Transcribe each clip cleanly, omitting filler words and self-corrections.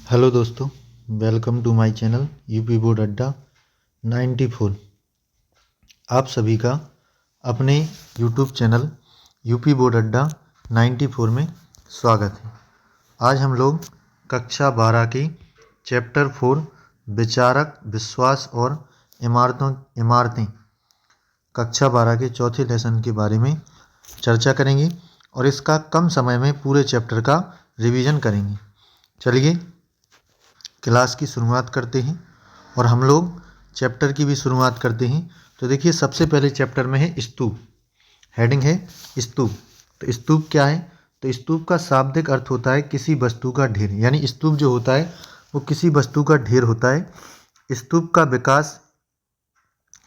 Hello दोस्तों, welcome to my channel UP board अड्डा 94। आप सभी का अपने यूट्यूब चैनल यूपी बोर्ड अड्डा 94 में स्वागत है। आज हम लोग कक्षा 12 की चैप्टर 4 विचारक विश्वास और इमारतें कक्षा 12 के चौथे लेसन के बारे में चर्चा करेंगे और इसका कम समय में पूरे चैप्टर का रिवीजन करेंगे। चलिए क्लास की शुरुआत करते हैं और हम लोग चैप्टर की भी शुरुआत करते हैं। तो देखिए, सबसे पहले चैप्टर में है स्तूप। हेडिंग है स्तूप। तो स्तूप क्या है? तो स्तूप का शाब्दिक अर्थ होता है किसी वस्तु का ढेर, यानी स्तूप जो होता है वो किसी वस्तु का ढेर होता है। स्तूप का विकास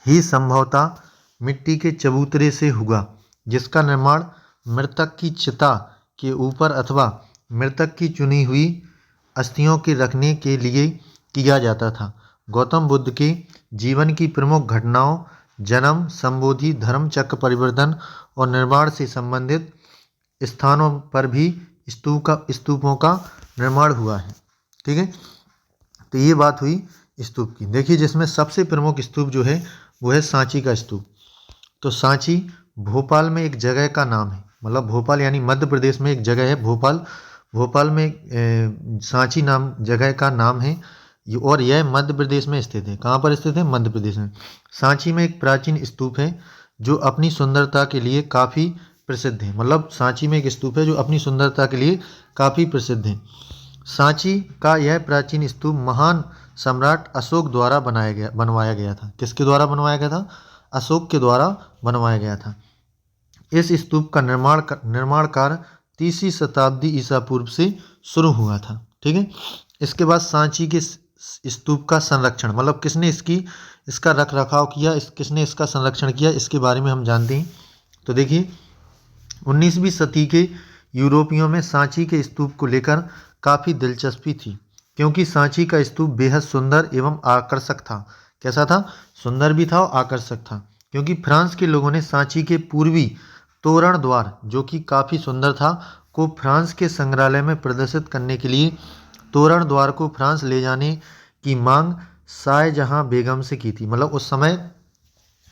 ही संभवतः मिट्टी के चबूतरे से हुआ, जिसका निर्माण मृतक की चिता के ऊपर अथवा मृतक की चुनी हुई अस्थियों के रखने के लिए किया जाता था। गौतम बुद्ध के जीवन की प्रमुख घटनाओं जन्म, संबोधि, धर्म चक्र परिवर्तन और निर्माण से संबंधित स्थानों पर भी स्तूपों का निर्माण हुआ है। ठीक है, तो ये बात हुई स्तूप की। देखिए, जिसमें सबसे प्रमुख स्तूप जो है वो है सांची का स्तूप। तो सांची भोपाल में एक जगह का नाम है, मतलब भोपाल यानी मध्य प्रदेश में एक जगह है भोपाल। भोपाल में सांची नाम जगह का नाम है और यह मध्य प्रदेश में स्थित है। कहाँ पर स्थित है? मध्य प्रदेश में। सांची में एक प्राचीन स्तूप है जो अपनी सुंदरता के लिए काफ़ी प्रसिद्ध है। मतलब सांची में एक स्तूप है जो अपनी सुंदरता के लिए काफ़ी प्रसिद्ध है। सांची का यह प्राचीन स्तूप महान सम्राट अशोक द्वारा बनवाया गया था। किसके द्वारा बनवाया गया था? अशोक के द्वारा बनवाया गया था। इस स्तूप का निर्माण कार्य 3वीं शताब्दी ईसा पूर्व से शुरू हुआ था। ठीक है, इसके बाद सांची के स्तूप का संरक्षण, मतलब किसने इसका रख रखाव किया, किसने इसका संरक्षण किया, इसके बारे में हम जानते हैं। तो देखिए, 19वीं सदी के यूरोपियों में सांची के स्तूप को लेकर काफ़ी दिलचस्पी थी, क्योंकि सांची का स्तूप बेहद सुंदर एवं आकर्षक था। कैसा था? सुंदर भी था और आकर्षक था, क्योंकि फ्रांस के लोगों ने सांची के पूर्वी तोरण द्वार, जो कि काफ़ी सुंदर था, को फ्रांस के संग्रहालय में प्रदर्शित करने के लिए तोरण द्वार को फ्रांस ले जाने की मांग शाहजहां बेगम से की थी। मतलब उस समय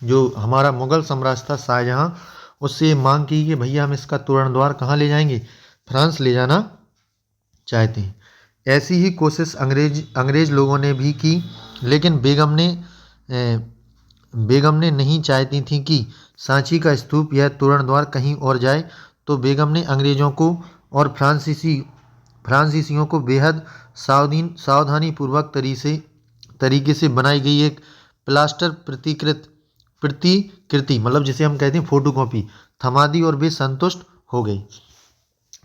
जो हमारा मुगल साम्राज्य था शाहजहां, उससे मांग की कि भैया हम इसका तोरण द्वार कहाँ ले जाएंगे? फ्रांस ले जाना चाहते हैं। ऐसी ही कोशिश अंग्रेज लोगों ने भी की, लेकिन बेगम ने नहीं चाहती थी कि सांची का स्तूप या तोरण द्वार कहीं और जाए। तो बेगम ने अंग्रेजों को और फ्रांसीसियों को बेहद सावधानी पूर्वक तरीके से बनाई गई एक प्लास्टर प्रतिकृति, मतलब जिसे हम कहते हैं फोटोकॉपी, थमा दी और वे संतुष्ट हो गई।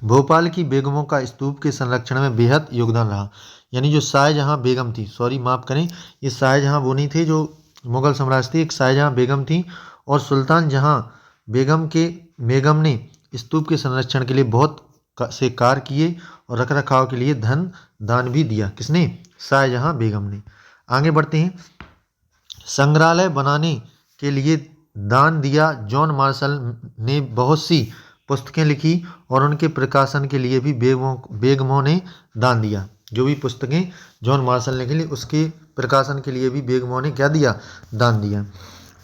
भोपाल की बेगमों का स्तूप के संरक्षण में बेहद योगदान रहा। यानी जो शाहजहां बेगम थी, सॉरी माफ़ करें, ये शाहजहां वो नहीं थे जो मुगल साम्राज्य थी, एक शाहजहां बेगम थी और सुल्तान जहां बेगम ने स्तूप के संरक्षण के लिए बहुत से कार्य किए और रख रखाव के लिए धन दान भी दिया। किसने? शाहजहां बेगम ने। आगे बढ़ते हैं। संग्रहालय बनाने के लिए दान दिया। जॉन मार्शल ने बहुत सी पुस्तकें लिखी और उनके प्रकाशन के लिए भी बेगमों ने दान दिया। जो भी पुस्तकें जॉन मार्शल ने लिखी, उसके प्रकाशन के लिए भी बेगमों ने क्या दिया? दान दिया।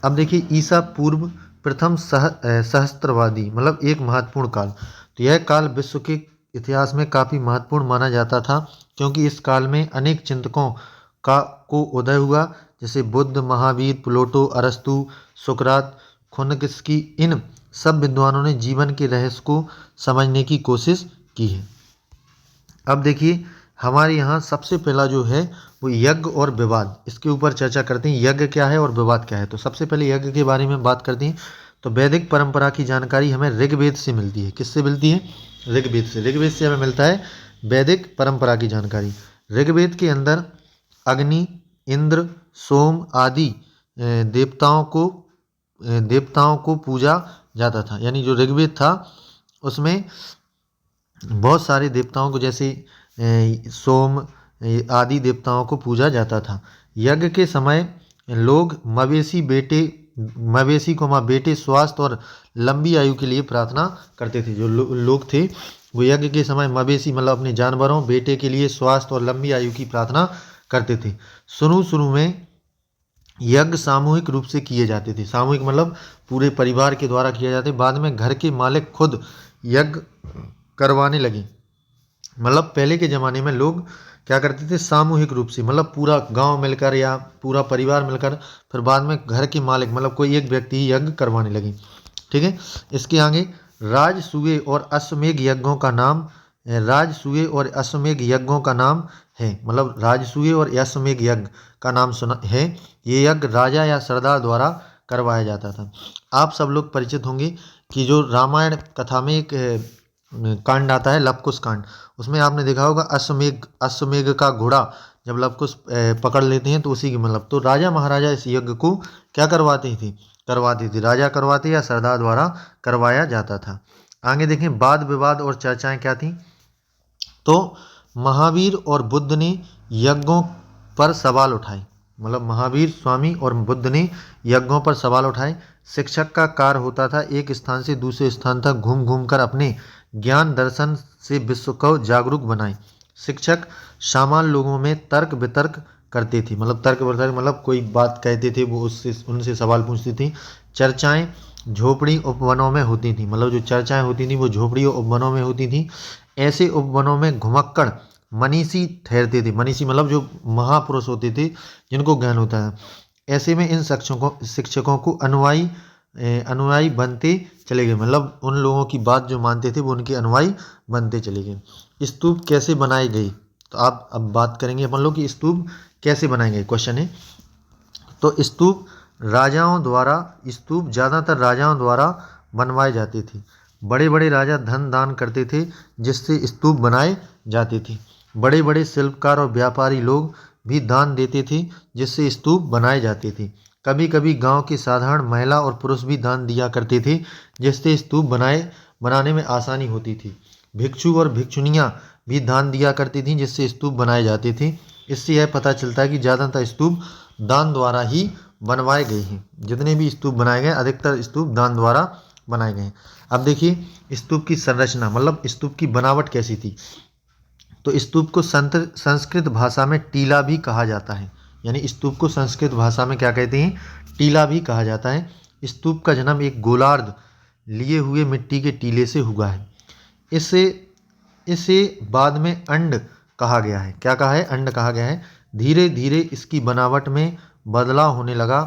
अब देखिए, ईसा पूर्व प्रथम सहस्त्रवादी, मतलब एक महत्वपूर्ण काल। तो यह काल विश्व के इतिहास में काफ़ी महत्वपूर्ण माना जाता था, क्योंकि इस काल में अनेक चिंतकों को उदय हुआ, जैसे बुद्ध, महावीर, प्लेटो, अरस्तु, सुकरात, खुनकस्की। इन सब विद्वानों ने जीवन के रहस्य को समझने की कोशिश की है। अब देखिए, हमारे यहाँ सबसे पहला जो है वो यज्ञ और विवाद, इसके ऊपर चर्चा करते हैं। यज्ञ क्या है और विवाद क्या है? तो सबसे पहले यज्ञ के बारे में बात करते हैं। तो वैदिक परंपरा की जानकारी हमें ऋग्वेद से मिलती है। किससे मिलती है? ऋग्वेद से। ऋग्वेद से हमें मिलता है वैदिक परंपरा की जानकारी। ऋग्वेद के अंदर अग्नि, इंद्र, सोम आदि देवताओं को पूजा जाता था। यानी जो ऋग्वेद था उसमें बहुत सारे देवताओं को, जैसे सोम आदि देवताओं को पूजा जाता था। यज्ञ के समय लोग मवेशी को बेटे स्वास्थ्य और लंबी आयु के लिए प्रार्थना करते थे। जो लोग थे वो यज्ञ के समय मवेशी मतलब अपने जानवरों बेटे के लिए स्वास्थ्य और लंबी आयु की प्रार्थना करते थे। शुरू शुरू में यज्ञ सामूहिक रूप से किए जाते थे, सामूहिक मतलब पूरे परिवार के द्वारा किए जाते। बाद में घर के मालिक खुद यज्ञ करवाने लगे। मतलब पहले के ज़माने में लोग क्या करते थे, सामूहिक रूप से मतलब पूरा गांव मिलकर या पूरा परिवार मिलकर, फिर बाद में घर के मालिक मतलब कोई एक व्यक्ति ही यज्ञ करवाने लगे। ठीक है। इसके आगे राजसूय और अश्वमेध यज्ञों का नाम, राजसूय और अश्वमेध यज्ञों का नाम है। मतलब राजसूय और अश्वमेध यज्ञ का नाम सुना है। ये यज्ञ राजा या सरदार द्वारा करवाया जाता था। आप सब लोग परिचित होंगे कि जो रामायण कथा में एक कांड आता है लवकुश कांड, उसमें आपने देखा होगा अश्वमेध का घोड़ा जब लवकुश पकड़ लेते हैं तो उसी की मतलब, तो राजा महाराजा इस यज्ञ को क्या करवाते थे, राजा करवाते या सरदार द्वारा करवाया जाता था। आगे देखें वाद विवाद और चर्चाएं क्या थी। तो महावीर और बुद्ध ने यज्ञों पर सवाल उठाए। मतलब महावीर स्वामी और बुद्ध ने यज्ञों पर सवाल उठाए। शिक्षक का कार्य होता था एक स्थान से दूसरे स्थान तक घूम घूम कर अपने ज्ञान दर्शन से विश्व को जागरूक बनाए। शिक्षक सामान्य लोगों में तर्क वितर्क करते थे। मतलब तर्क वितर्क मतलब कोई बात कहते थे वो उससे उनसे सवाल पूछती थी। चर्चाएं झोपड़ी उपवनों में होती थी। मतलब जो चर्चाएं होती थी वो झोपड़ी और उपवनों में होती थी। ऐसे उपवनों में घुमक्कड़ मनीषी ठहरते थे। मनीषी मतलब जो महापुरुष होते थे जिनको ज्ञान होता है। ऐसे में इन शिक्षकों को अनुयायी बनते चले गए। मतलब उन लोगों की बात जो मानते थे वो उनके अनुयायी बनते चले गए। स्तूप कैसे बनाए गए, तो आप अब बात करेंगे अपन लोग कि स्तूप कैसे बनाए गए, क्वेश्चन है। तो स्तूप ज़्यादातर राजाओं द्वारा बनवाए जाते थे। बड़े बड़े राजा धन दान करते थे जिससे स्तूप बनाए जाते थे। बड़े बड़े शिल्पकार और व्यापारी लोग भी दान देते थे जिससे स्तूप बनाए जाते थे। कभी कभी गांव के साधारण महिला और पुरुष भी दान दिया करते थे जिससे स्तूप बनाने में आसानी होती थी। भिक्षु और भिक्षुनियाँ भी दान दिया करती थीं जिससे स्तूप बनाए जाते थे। इससे यह पता चलता है कि ज़्यादातर स्तूप दान द्वारा ही बनवाए गए हैं। जितने भी स्तूप बनाए गए अधिकतर स्तूप दान द्वारा बनाए गए हैं। अब देखिए स्तूप की संरचना मतलब स्तूप की बनावट कैसी थी। तो स्तूप को संस्कृत भाषा में टीला भी कहा जाता है। यानी स्तूप को संस्कृत भाषा में क्या कहते हैं, टीला भी कहा जाता है। स्तूप का जन्म एक गोलार्ध लिए हुए मिट्टी के टीले से हुआ है। इसे बाद में अंड कहा गया है। क्या कहा है, अंड कहा गया है। धीरे धीरे इसकी बनावट में बदलाव होने लगा।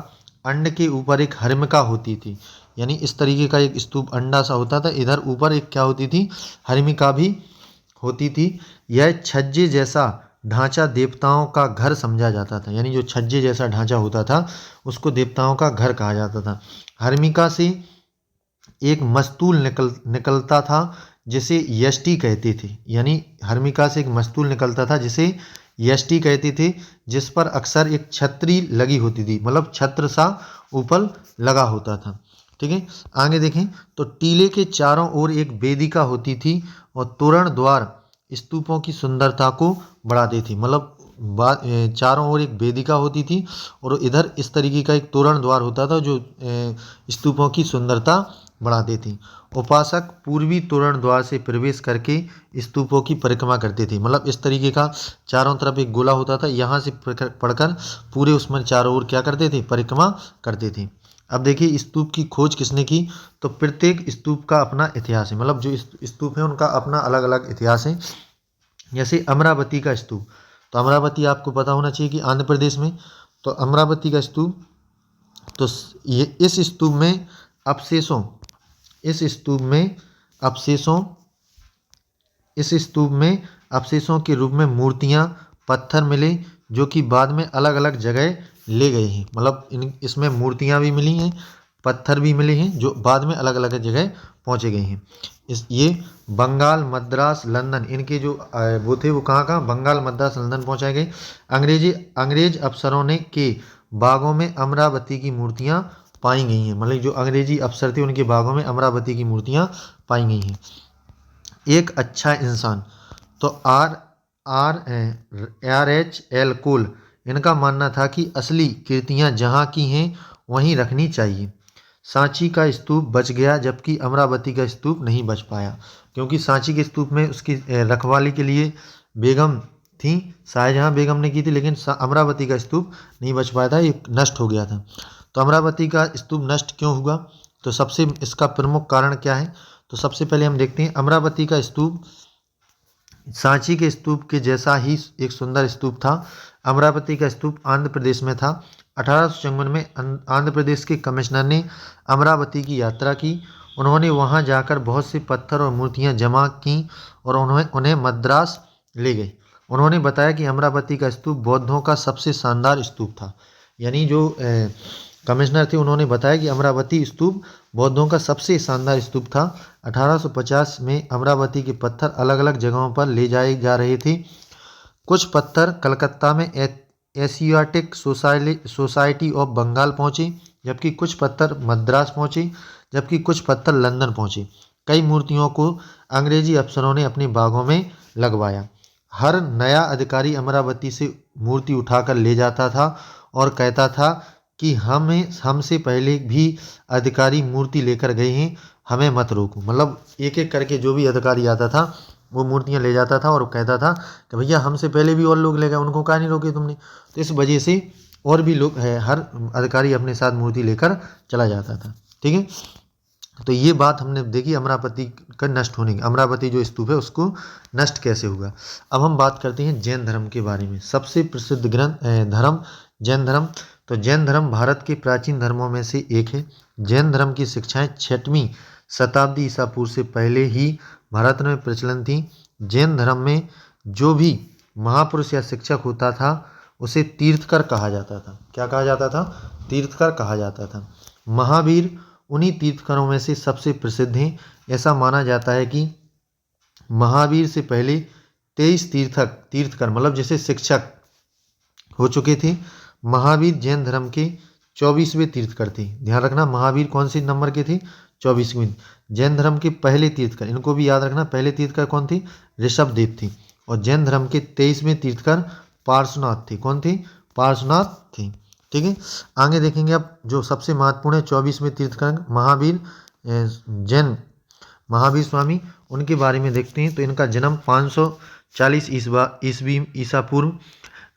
अंड के ऊपर एक हर्मिका होती थी। यानी इस तरीके का एक स्तूप अंडा सा होता था, इधर ऊपर एक क्या होती थी, हर्मिका भी होती थी। यह छज्जे जैसा ढांचा देवताओं का घर समझा जाता था। यानी जो छज्जे जैसा ढांचा होता था उसको देवताओं का घर कहा जाता था। हर्मिका से एक मस्तूल निकलता था जिसे यष्टि कहते थे। यानी हर्मिका से एक मस्तूल निकलता था जिसे यष्टि कहते थे, जिस पर अक्सर एक छतरी लगी होती थी। मतलब छत्र सा ऊपर लगा होता था। ठीक है। आगे देखें तो टीले के चारों ओर एक वेदिका होती थी और तोरण द्वार स्तूपों की सुंदरता को बढ़ाती थी। मतलब चारों ओर एक वेदिका होती थी और इधर इस तरीके का एक तोरण द्वार होता था जो स्तूपों की सुंदरता बढ़ाती थी। उपासक पूर्वी तोरण द्वार से प्रवेश करके स्तूपों की परिक्रमा करते थे। मतलब इस तरीके का चारों तरफ एक गोला होता था, यहाँ से पढ़कर पूरे उसमें चारों ओर क्या करते थे, परिक्रमा करते थे। अब देखिए स्तूप की खोज किसने की, तो प्रत्येक स्तूप का अपना इतिहास है। मतलब जो स्तूप है उनका अपना अलग अलग इतिहास है। जैसे अमरावती का स्तूप, तो अमरावती आपको पता होना चाहिए कि आंध्र प्रदेश में। तो अमरावती का स्तूप, तो ये इस स्तूप में अवशेषों के रूप में मूर्तियां पत्थर मिले जो कि बाद में अलग अलग जगह ले गए हैं। मतलब इसमें मूर्तियां भी मिली हैं, पत्थर भी मिले हैं जो बाद में अलग अलग जगह पहुंचे गए हैं। ये बंगाल, मद्रास, लंदन, इनके जो वो थे वो कहाँ बंगाल, मद्रास, लंदन पहुंचाए गए। अंग्रेज अफसरों ने के बागों में अमरावती की मूर्तियां पाई गई हैं। मतलब जो अंग्रेजी अफसर थे उनके बागों में अमरावती की मूर्तियां पाई गई हैं। एक अच्छा इंसान, तो RHL कोल, इनका मानना था कि असली कीर्तियां जहां की हैं वहीं रखनी चाहिए। सांची का स्तूप बच गया जबकि अमरावती का स्तूप नहीं बच पाया। क्योंकि सांची के स्तूप में उसकी रखवाली के लिए बेगम थी, शाहजहाँ बेगम ने की थी, लेकिन अमरावती का स्तूप नहीं बच पाया था, ये नष्ट हो गया था। तो अमरावती का स्तूप नष्ट क्यों हुआ, तो सबसे इसका प्रमुख कारण क्या है, तो सबसे पहले हम देखते हैं अमरावती का स्तूप सांची के स्तूप के जैसा ही एक सुंदर स्तूप था। अमरावती का स्तूप आंध्र प्रदेश में था। 1854 में आंध्र प्रदेश के कमिश्नर ने अमरावती की यात्रा की। उन्होंने वहां जाकर बहुत से पत्थर और मूर्तियां जमा की और उन्हें मद्रास ले गए। उन्होंने बताया कि अमरावती का स्तूप बौद्धों का सबसे शानदार स्तूप था। यानी जो कमिश्नर थे उन्होंने बताया कि अमरावती स्तूप बौद्धों का सबसे शानदार स्तूप था। 1850 में अमरावती के पत्थर अलग अलग जगहों पर ले जाए जा रहे थे। कुछ पत्थर कलकत्ता में एशियाटिक सोसाइटी ऑफ बंगाल पहुंचे, जबकि कुछ पत्थर मद्रास पहुंचे, जबकि कुछ पत्थर लंदन पहुंचे। कई मूर्तियों को अंग्रेजी अफसरों ने अपने बागों में लगवाया। हर नया अधिकारी अमरावती से मूर्ति उठाकर ले जाता था और कहता था कि हमसे पहले भी अधिकारी मूर्ति लेकर गए हैं, हमें मत रोको। मतलब एक एक करके जो भी अधिकारी आता था वो मूर्तियां ले जाता था और कहता था कि भैया हमसे पहले भी और लोग ले गए, उनको कहाँ नहीं रोके तुमने। तो इस वजह से और भी लोग हर अधिकारी अपने साथ मूर्ति लेकर चला जाता था। ठीक है, तो ये बात हमने देखी अमरावती का नष्ट होने की, अमरावती जो स्तूप है उसको नष्ट कैसे हुआ। अब हम बात करते हैं जैन धर्म के बारे में। सबसे प्रसिद्ध धर्म जैन धर्म। तो जैन धर्म भारत के प्राचीन धर्मों में से एक है। जैन धर्म की शिक्षाएं 6वीं शताब्दी ईसा पूर्व से पहले ही भारत में प्रचलन थी। जैन धर्म में जो भी महापुरुष या शिक्षक होता था उसे तीर्थकर कहा जाता था। क्या कहा जाता था? तीर्थकर कहा जाता था। महावीर उन्हीं तीर्थकरों में से सबसे प्रसिद्ध हैं। ऐसा माना जाता है कि महावीर से पहले 23 तीर्थकर मतलब जैसे शिक्षक हो चुके थे। महावीर जैन धर्म के 24वें तीर्थकर थे। ध्यान रखना, महावीर कौन से नंबर के थे? 24वें। जैन धर्म के पहले तीर्थकर, इनको भी याद रखना, पहले तीर्थकर कौन थे? ऋषभदेव थे। और जैन धर्म के 23वें तीर्थकर पार्श्वनाथ थे। कौन थे? पार्श्वनाथ थे। ठीक है, आगे देखेंगे अब जो सबसे महत्वपूर्ण है 24वें तीर्थकर महावीर जैन महावीर स्वामी, उनके बारे में देखते हैं। तो इनका जन्म 540 ईस्वी ईसा पूर्व,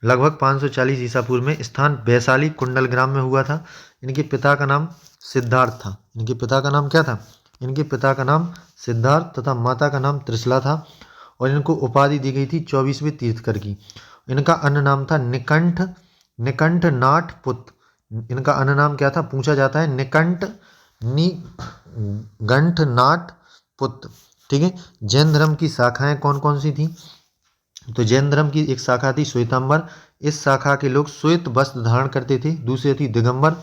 लगभग 540 ईसा पूर्व में स्थान वैशाली कुंडल ग्राम में हुआ था। इनके पिता का नाम सिद्धार्थ था। इनके पिता का नाम क्या था? इनके पिता का नाम सिद्धार्थ तथा माता का नाम त्रिशला था। और इनको उपाधि दी गई थी 24वें तीर्थकर की। इनका अन्य नाम था निकंठ नाथ पुत्र। इनका अन्य नाम क्या था? पूछा जाता है। निकंठ नाथ पुत्र। ठीक है, जैन धर्म की शाखाएं कौन कौन सी थी? तो जैन धर्म की एक शाखा थी श्वेतांबर। इस शाखा के लोग श्वेत वस्त्र धारण करते थे। दूसरी थी दिगंबर।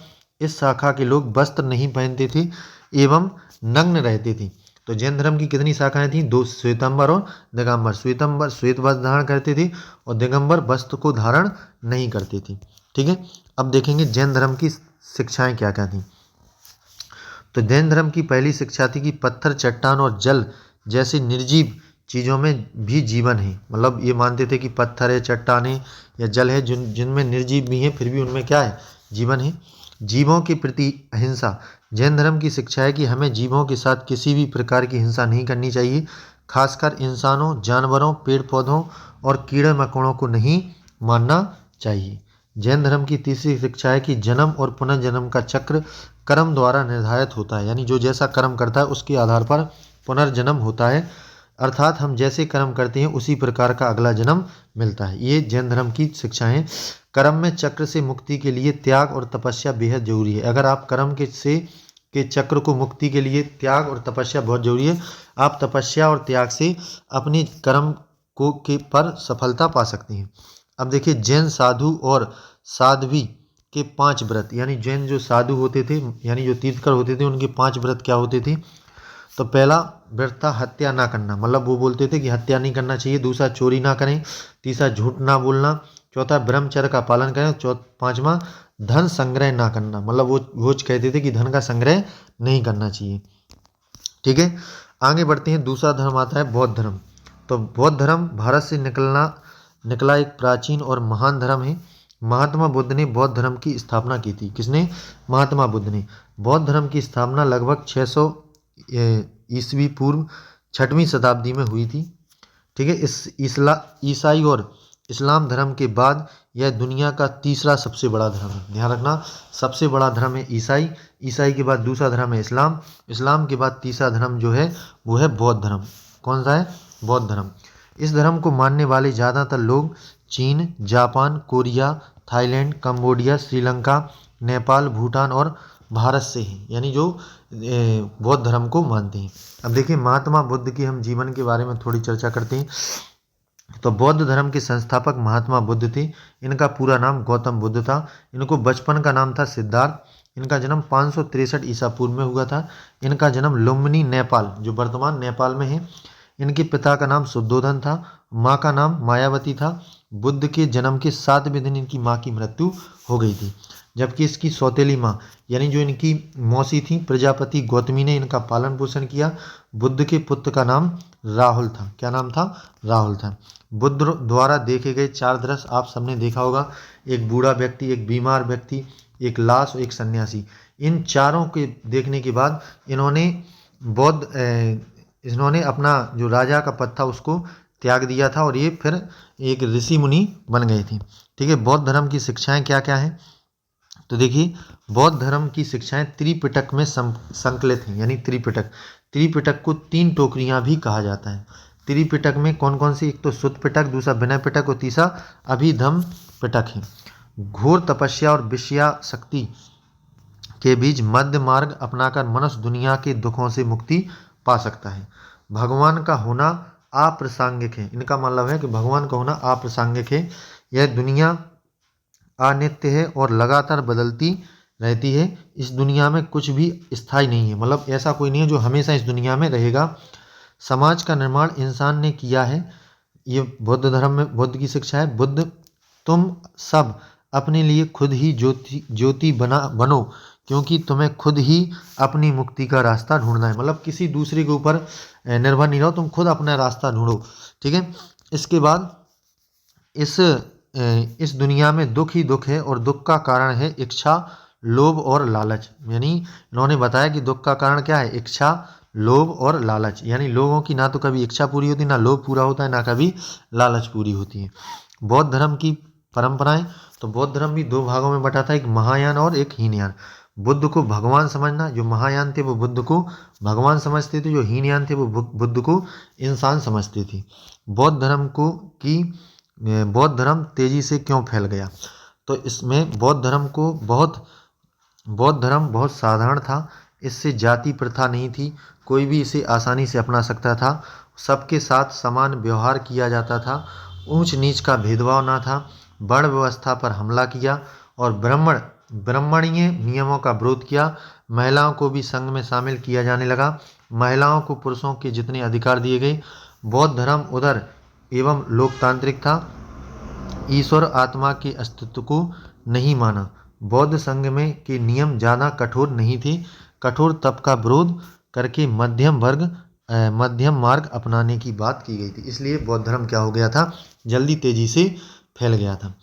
इस शाखा के लोग वस्त्र नहीं पहनते थे एवं नग्न रहते थे। तो जैन धर्म की कितनी शाखाएं थी? 2, श्वेतांबर और दिगंबर। श्वेतांबर श्वेत वस्त्र धारण करते थे और दिगंबर वस्त्र को धारण नहीं करते थे। ठीक है, अब देखेंगे जैन धर्म की शिक्षाएं क्या क्या थी। तो जैन धर्म की पहली शिक्षा थी कि पत्थर, चट्टान और जल जैसे निर्जीव चीज़ों में भी जीवन है। मतलब ये मानते थे कि पत्थर है, चट्टान है या जल है जिनमें निर्जीव भी हैं, फिर भी उनमें क्या है? जीवन है। जीवों के प्रति अहिंसा। जैन धर्म की शिक्षा है कि हमें जीवों के साथ किसी भी प्रकार की हिंसा नहीं करनी चाहिए, खासकर इंसानों, जानवरों, पेड़ पौधों और कीड़े मकोड़ों को नहीं मारना चाहिए। जैन धर्म की तीसरी शिक्षा है कि जन्म और पुनर्जन्म का चक्र कर्म द्वारा निर्धारित होता है। यानी जो जैसा कर्म करता है उसके आधार पर पुनर्जन्म होता है, अर्थात हम जैसे कर्म करते हैं उसी प्रकार का अगला जन्म मिलता है। ये जैन धर्म की शिक्षाएं। कर्म में चक्र से मुक्ति के लिए त्याग और तपस्या बेहद जरूरी है। अगर आप कर्म के चक्र को मुक्ति के लिए त्याग और तपस्या बहुत जरूरी है। आप तपस्या और त्याग से अपने कर्म के पर सफलता पा सकते हैं। अब देखिए, जैन साधु और साध्वी के 5 व्रत। यानी जैन जो साधु होते थे, यानी जो तीर्थकर होते थे, उनके 5 व्रत क्या होते थे? तो पहला व्रत था हत्या ना करना। मतलब वो बोलते थे कि हत्या नहीं करना चाहिए। दूसरा, चोरी ना करें। तीसरा, झूठ ना बोलना। चौथा, ब्रह्मचर्य का पालन करें। पांचवा, धन संग्रह ना करना। मतलब वो कहते थे कि धन का संग्रह नहीं करना चाहिए। ठीक है, आगे बढ़ते हैं। दूसरा धर्म आता है बौद्ध धर्म। तो बौद्ध धर्म भारत से निकला एक प्राचीन और महान धर्म है। महात्मा बुद्ध ने बौद्ध धर्म की स्थापना की थी। किसने? महात्मा बुद्ध ने। बौद्ध धर्म की स्थापना लगभग 600 ईस्वी पूर्व 6वीं शताब्दी में हुई थी। ठीक है, ईसाई और इस्लाम धर्म के बाद यह दुनिया का तीसरा सबसे बड़ा धर्म है। ध्यान रखना, सबसे बड़ा धर्म है ईसाई, ईसाई के बाद दूसरा धर्म है इस्लाम, इस्लाम के बाद तीसरा धर्म जो है वो है बौद्ध धर्म। कौन सा है? बौद्ध धर्म। इस धर्म को मानने वाले ज़्यादातर लोग चीन, Japan, Korea, Thailand, Cambodia, Sri Lanka, Nepal, Bhutan और भारत से हैं, यानी जो बौद्ध धर्म को मानते हैं। अब देखिए महात्मा बुद्ध के हम जीवन के बारे में थोड़ी चर्चा करते हैं। तो बौद्ध धर्म के संस्थापक महात्मा बुद्ध थे। इनका पूरा नाम गौतम बुद्ध था। इनको बचपन का नाम था सिद्धार्थ। इनका जन्म 563 ईसा पूर्व में हुआ था। इनका जन्म लुम्बिनी, नेपाल, जो वर्तमान नेपाल में है। इनके पिता का नाम शुद्धोधन था, माँ का नाम मायावती था। बुद्ध के जन्म के 7वें दिन इनकी माँ की मृत्यु हो गई थी, जबकि इसकी सौतेली माँ यानी जो इनकी मौसी थी प्रजापति गौतमी ने इनका पालन पोषण किया। बुद्ध के पुत्र का नाम राहुल था। क्या नाम था? राहुल था। बुद्ध द्वारा देखे गए 4 दृश्य आप सबने देखा होगा, एक बूढ़ा व्यक्ति, एक बीमार व्यक्ति, एक लाश और एक सन्यासी। इन चारों के देखने के बाद इन्होंने अपना जो राजा का पद था उसको त्याग दिया था और ये फिर एक ऋषि मुनि बन गए थे। ठीक है, बौद्ध धर्म की शिक्षाएं क्या क्या हैं? तो देखिए बौद्ध धर्म की शिक्षाएं त्रिपिटक में संकलित हैं, यानी त्रिपिटक। त्रिपिटक को 3 टोकरियां भी कहा जाता है। त्रिपिटक में कौन कौन सी? एक तो सुत्त पिटक, दूसरा विनय पिटक और तीसरा अभिधम्म पिटक है। घोर तपस्या और विषयासक्ति के बीच मध्य मार्ग अपनाकर मनुष्य दुनिया के दुखों से मुक्ति पा सकता है। भगवान का होना अप्रासंगिक है। इनका मतलब है कि भगवान का होना अप्रासंगिक है। यह दुनिया अनित्य है और लगातार बदलती रहती है। इस दुनिया में कुछ भी स्थायी नहीं है, मतलब ऐसा कोई नहीं है जो हमेशा इस दुनिया में रहेगा। समाज का निर्माण इंसान ने किया है। ये बौद्ध धर्म में बुद्ध की शिक्षा है। बुद्ध, तुम सब अपने लिए खुद ही ज्योति बनो, क्योंकि तुम्हें खुद ही अपनी मुक्ति का रास्ता ढूंढना है। मतलब किसी दूसरे के ऊपर निर्भर नहीं रहो, तुम खुद अपना रास्ता ढूंढो। ठीक है, इसके बाद इस दुनिया में दुख ही दुख है और दुख का कारण है इच्छा, लोभ और लालच। यानी इन्होंने बताया कि दुख का कारण क्या है? इच्छा, लोभ और लालच। यानी लोगों की ना तो कभी इच्छा पूरी होती, ना लोभ पूरा होता है, ना कभी लालच पूरी होती है। बौद्ध धर्म की परंपराएं, तो बौद्ध धर्म भी 2 भागों में बटा था, एक महायान और एक हीनयान। बुद्ध को भगवान समझना, जो महायान थे वो बुद्ध को भगवान समझते थे, जो हीनयान थे वो बुद्ध को इंसान समझते थे। बौद्ध धर्म तेजी से क्यों फैल गया? तो इसमें बौद्ध धर्म बहुत साधारण था। इससे जाति प्रथा नहीं थी, कोई भी इसे आसानी से अपना सकता था। सबके साथ समान व्यवहार किया जाता था। ऊंच नीच का भेदभाव ना था। वर्ण व्यवस्था पर हमला किया और ब्राह्मणीय नियमों का विरोध किया। महिलाओं को भी संघ में शामिल किया जाने लगा। महिलाओं को पुरुषों के जितने अधिकार दिए गए। बौद्ध धर्म उदार एवं लोकतांत्रिक था। ईश्वर आत्मा के अस्तित्व को नहीं माना। बौद्ध संघ में के नियम ज़्यादा कठोर नहीं थे। कठोर तप का विरोध करके मध्यम मार्ग अपनाने की बात की गई थी। इसलिए बौद्ध धर्म क्या हो गया था? जल्दी तेजी से फैल गया था।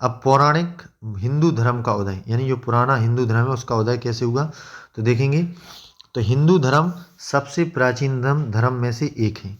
अब पौराणिक हिंदू धर्म का उदय, यानी जो पुराना हिंदू धर्म है उसका उदय कैसे हुआ? तो देखेंगे तो हिंदू धर्म सबसे प्राचीन धर्म में से एक है।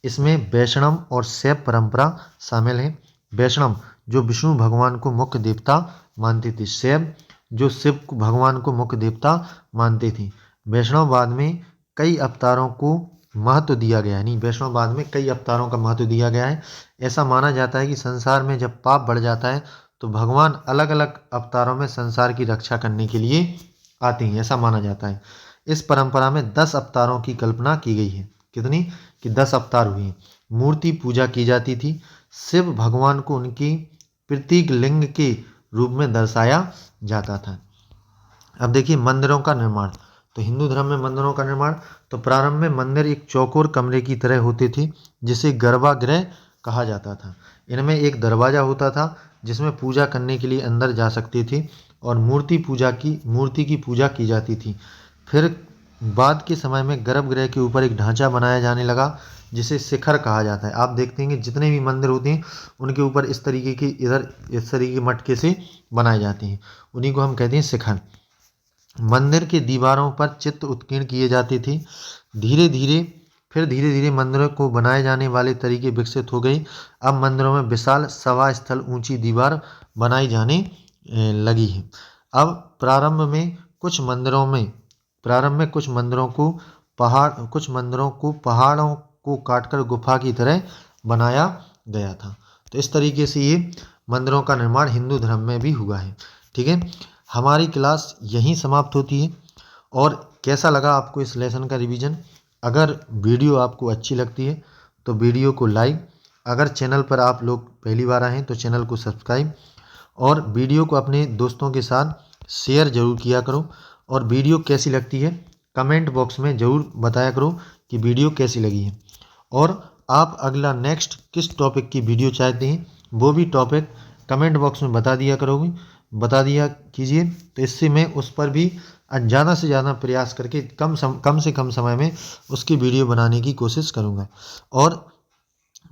इसमें वैष्णव और शैव परंपरा शामिल है। वैष्णव जो विष्णु भगवान को मुख्य देवता मानते थे, शैव जो शिव भगवान को मुख्य देवता मानते थे। वैष्णववाद में कई अवतारों को महत्व दिया गया है। यानी वैष्णववाद में कई अवतारों का महत्व दिया गया है। ऐसा माना जाता है कि संसार में जब पाप बढ़ जाता है तो भगवान अलग अलग अवतारों में संसार की रक्षा करने के लिए आते हैं, ऐसा माना जाता है। इस परंपरा में 10 अवतारों की कल्पना की गई है। कितनी? कि 10 अवतार हुए हैं। मूर्ति पूजा की जाती थी। शिव भगवान को उनकी प्रतीक लिंग के रूप में दर्शाया जाता था। अब देखिए मंदिरों का निर्माण। तो हिंदू धर्म में मंदिरों का निर्माण, तो प्रारंभ में मंदिर एक चौकोर कमरे की तरह होते थे जिसे गर्भगृह कहा जाता था। इनमें एक दरवाज़ा होता था जिसमें पूजा करने के लिए अंदर जा सकते थे और मूर्ति की पूजा की जाती थी। फिर बाद के समय में गर्भगृह के ऊपर एक ढांचा बनाया जाने लगा जिसे शिखर कहा जाता है। आप देखते हैं कि जितने भी मंदिर होते हैं उनके ऊपर इस तरीके के मटके से बनाए जाते हैं, उन्हीं को हम कहते हैं शिखर। मंदिर के दीवारों पर चित्र उत्कीर्ण किए जाते थे। धीरे धीरे फिर धीरे धीरे मंदिरों को बनाए जाने वाले तरीके विकसित हो गए। अब मंदिरों में विशाल सभा स्थल, ऊंची दीवार बनाई जाने लगी है। अब प्रारंभ में कुछ मंदिरों को पहाड़ों को काटकर गुफा की तरह बनाया गया था। तो इस तरीके से ये मंदिरों का निर्माण हिंदू धर्म में भी हुआ है। ठीक है, हमारी क्लास यहीं समाप्त होती है। और कैसा लगा आपको इस लेसन का रिवीजन? अगर वीडियो आपको अच्छी लगती है तो वीडियो को लाइक, अगर चैनल पर आप लोग पहली बार आए हैं तो चैनल को सब्सक्राइब, और वीडियो को अपने दोस्तों के साथ शेयर जरूर किया करो। और वीडियो कैसी लगती है कमेंट बॉक्स में ज़रूर बताया करो कि वीडियो कैसी लगी है। और आप अगला नेक्स्ट किस टॉपिक की वीडियो चाहते हैं वो भी टॉपिक कमेंट बॉक्स में बता दिया कीजिए। तो इससे मैं उस पर भी ज़्यादा से ज़्यादा प्रयास करके कम से कम समय में उसकी वीडियो बनाने की कोशिश करूँगा। और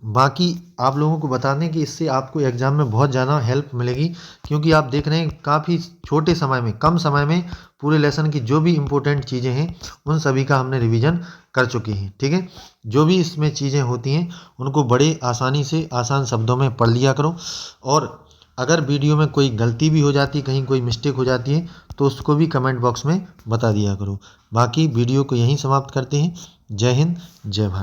बाकी आप लोगों को बता दें कि इससे आपको एग्ज़ाम में बहुत ज़्यादा हेल्प मिलेगी, क्योंकि आप देख रहे हैं काफ़ी छोटे समय में, कम समय में पूरे लेसन की जो भी इम्पोर्टेंट चीज़ें हैं उन सभी का हमने रिवीजन कर चुके हैं। ठीक है, जो भी इसमें चीज़ें होती हैं उनको बड़े आसानी से आसान शब्दों में पढ़ लिया करो। और अगर वीडियो में कोई गलती भी हो जाती है, कहीं कोई मिस्टेक हो जाती है, तो उसको भी कमेंट बॉक्स में बता दिया करो। बाकी वीडियो को यहीं समाप्त करते हैं। जय हिंद, जय भारत।